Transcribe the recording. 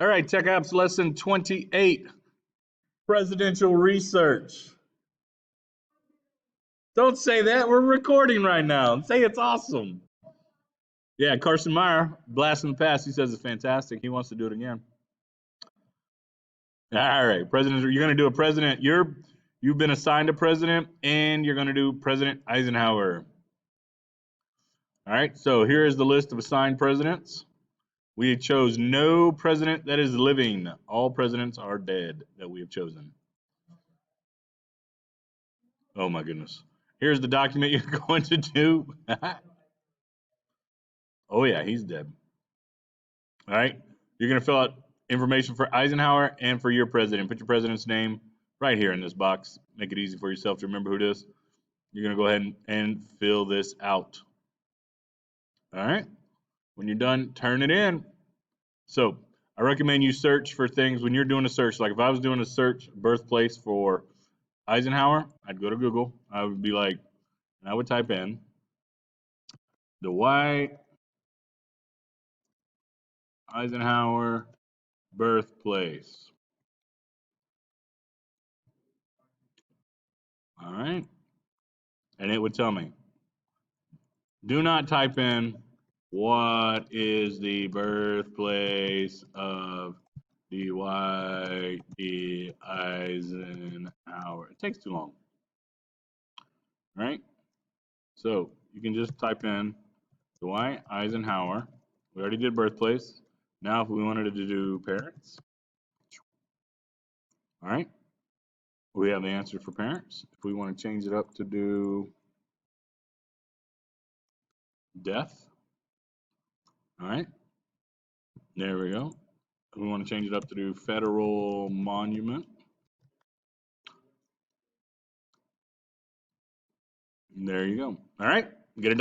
All right, Tech Apps Lesson 28, Presidential Research. Don't say that. We're recording right now. Say it's awesome. Yeah, Carson Meyer, blast from the past. He says it's fantastic. He wants to do it again. All right, President, you're going to do a president. You've been assigned a president, and you're going to do President Eisenhower. All right, so here is the list of assigned presidents. We chose no president that is living. All presidents are dead that we have chosen. Oh my goodness. Here's the document you're going to do. Oh yeah, he's dead. All right. You're going to fill out information for Eisenhower and for your president. Put your president's name right here in this box. Make it easy for yourself to remember who it is. You're going to go ahead and fill this out. All right. When you're done, turn it in. So I recommend you search for things when you're doing a search. Like if I was doing a search birthplace for Eisenhower, I'd go to Google. I would be like, and I would type in Dwight Eisenhower birthplace. All right. And it would tell me. Do not type in what is the birthplace of Dwight D. Eisenhower. It takes too long. All right. So you can just type in Dwight Eisenhower. We already did birthplace. Now if we wanted to do parents, all right, we have the answer for parents. If we want to change it up to do death, all right, there we go. If we want to change it up to do federal monument, there you go. All right, get it done.